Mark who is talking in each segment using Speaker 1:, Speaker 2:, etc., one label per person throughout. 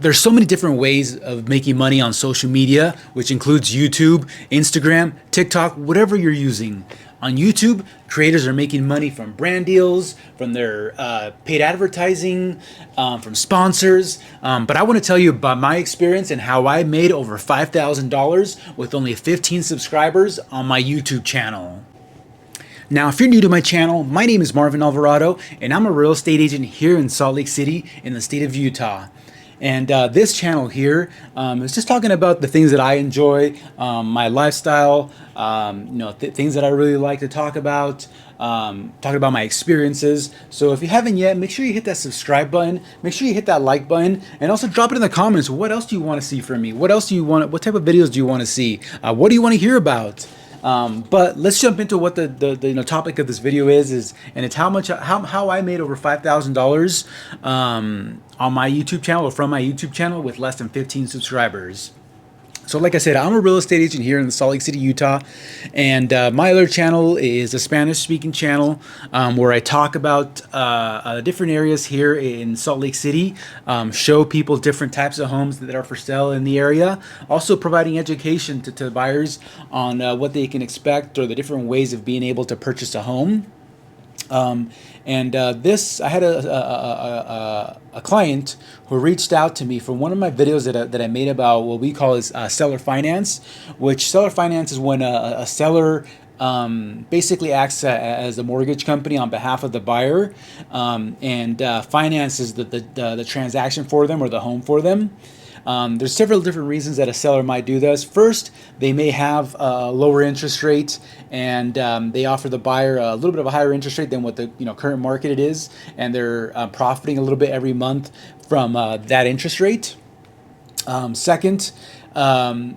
Speaker 1: There's so many different ways of making money on social media, which includes YouTube, Instagram, TikTok, whatever you're using. On YouTube, creators are making money from brand deals, from their paid advertising, from sponsors. But I want to tell you about my experience and how I made over $5,000 with only 15 subscribers on my YouTube channel. Now, if you're new to my channel, my name is Marvin Alvarado, and I'm a real estate agent here in Salt Lake City in the state of Utah. And this channel here is just talking about the things that I enjoy, my lifestyle, things that I really like to talk about, talking about my experiences. So if you haven't yet, make sure you hit that subscribe button, make sure you hit that like button, and also drop it in the comments. What else do you want to see from me? What else do you want? What type of videos do you want to see? What do you want to hear about? But let's jump into what the topic of this video is, and it's how I made over $5,000 on my YouTube channel, or from my YouTube channel, with less than 15 subscribers. So like I said, I'm a real estate agent here in Salt Lake City, Utah, and my other channel is a Spanish-speaking channel where I talk about different areas here in Salt Lake City, show people different types of homes that are for sale in the area, also providing education to buyers on what they can expect or the different ways of being able to purchase a home. I had a client who reached out to me from one of my videos that I made about what we call is seller finance, which seller finance is when a seller basically acts as a mortgage company on behalf of the buyer, and finances the transaction for them, or the home for them. There's several different reasons that a seller might do this. First, they may have a lower interest rate, and they offer the buyer a little bit of a higher interest rate than what the current market it is, and they're profiting a little bit every month from that interest rate. Second, the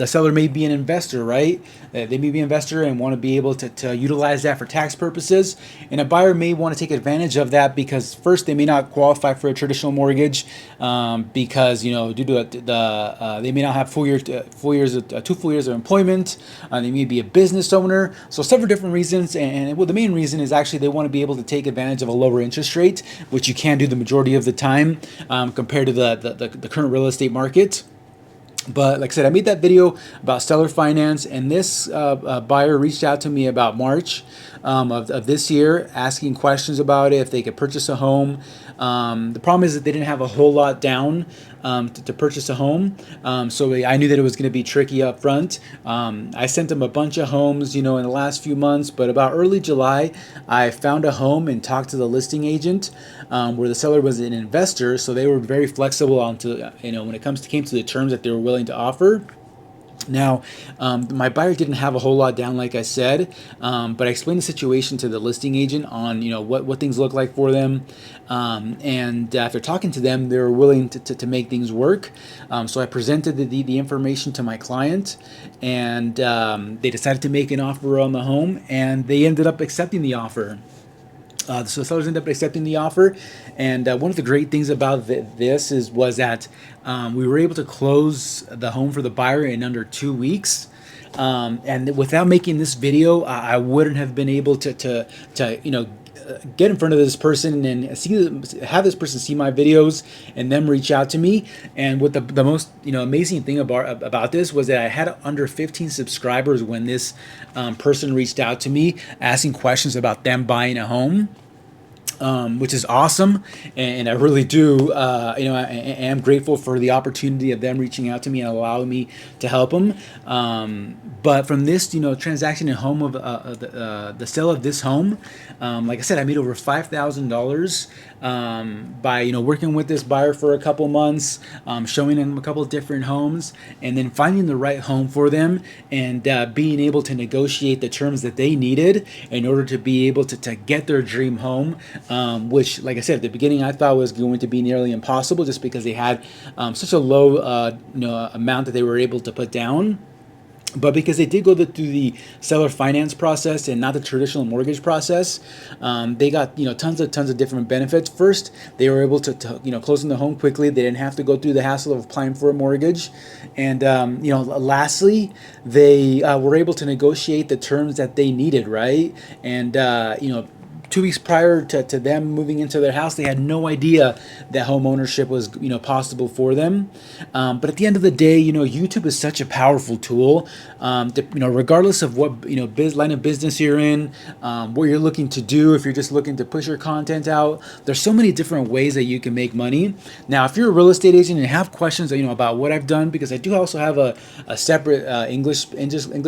Speaker 1: seller may be an investor, right? They may be an investor and want to be able to utilize that for tax purposes. And a buyer may want to take advantage of that because first, they may not qualify for a traditional mortgage because, due to they may not have 2 full years of employment. They may be a business owner. So several different reasons. And well, the main reason is actually they want to be able to take advantage of a lower interest rate, which you can do the majority of the time compared to the current real estate market. But like I said, I made that video about seller finance, and this buyer reached out to me about March of this year, asking questions about it, if they could purchase a home. The problem is that they didn't have a whole lot down to purchase a home, so I knew that it was going to be tricky up front. I sent them a bunch of homes, in the last few months, but about early July, I found a home and talked to the listing agent, where the seller was an investor, so they were very flexible when it came to the terms that they were willing to offer. Now, my buyer didn't have a whole lot down, like I said, but I explained the situation to the listing agent on, what things look like for them. And after talking to them, they were willing to make things work. So I presented the information to my client, and they decided to make an offer on the home, and they ended up accepting the offer. So the sellers ended up accepting the offer, and one of the great things about this was that we were able to close the home for the buyer in under 2 weeks. And without making this video, I wouldn't have been able to get in front of this person and have this person see my videos and them reach out to me. And what the most amazing thing about this was that I had under 15 subscribers when this person reached out to me asking questions about them buying a home. Which is awesome, and I really do. I am grateful for the opportunity of them reaching out to me and allowing me to help them. But from this, transaction in home of the sale of this home, like I said, I made over $5,000 by working with this buyer for a couple months, showing them a couple of different homes, and then finding the right home for them, and being able to negotiate the terms that they needed in order to be able to get their dream home. Which, like I said, at the beginning, I thought was going to be nearly impossible, just because they had such a low amount that they were able to put down. But because they did go through the seller finance process and not the traditional mortgage process, they got tons of different benefits. First, they were able to close on the home quickly. They didn't have to go through the hassle of applying for a mortgage, and lastly, they were able to negotiate the terms that they needed, right? And 2 weeks prior to them moving into their house, they had no idea that home ownership was possible for them. But at the end of the day, YouTube is such a powerful tool. Regardless of what line of business you're in, what you're looking to do, if you're just looking to push your content out, there's so many different ways that you can make money. Now, if you're a real estate agent and have questions about what I've done, because I do also have a separate English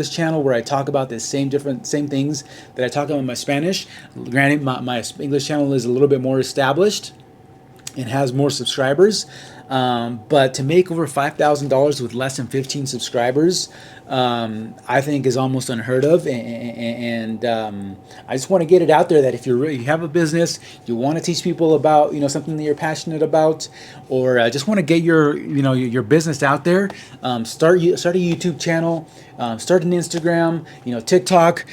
Speaker 1: channel where I talk about the same things that I talk about in my Spanish. Granted, my English channel is a little bit more established and has more subscribers. But to make over $5,000 with less than 15 subscribers, I think is almost unheard of. And I just want to get it out there that if you have a business, you want to teach people about something that you're passionate about, or just want to get your business out there, start a YouTube channel, start an Instagram, TikTok,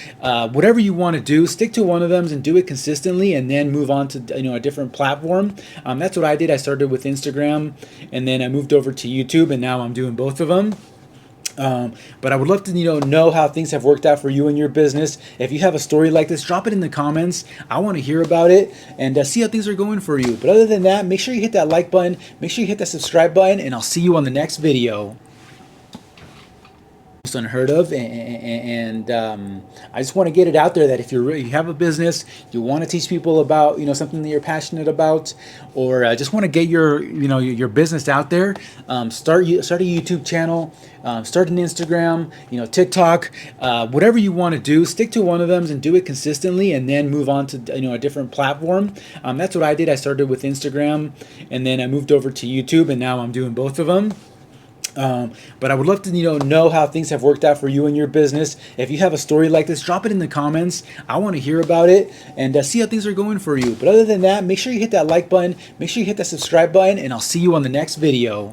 Speaker 1: whatever you want to do. Stick to one of them and do it consistently, and then move on to a different platform. That's what I did. I started with Instagram, and then I moved over to YouTube, and now I'm doing both of them. But I would love to know how things have worked out for you and your business. If you have a story like this, drop it in the comments. I want to hear about it and see how things are going for you. But other than that, make sure you hit that like button, make sure you hit that subscribe button, and I'll see you on the next video. Unheard of. And I just want to get it out there that if you have a business, you want to teach people about something that you're passionate about, or just want to get your business out there, start a YouTube channel, start an Instagram, TikTok, whatever you want to do. Stick to one of them and do it consistently, and then move on to a different platform. That's what I did. I started with Instagram, and then I moved over to YouTube, and now I'm doing both of them. But I would love to know how things have worked out for you and your business. If you have a story like this, drop it in the comments. I want to hear about it and see how things are going for you. But other than that, make sure you hit that like button, make sure you hit that subscribe button, and I'll see you on the next video.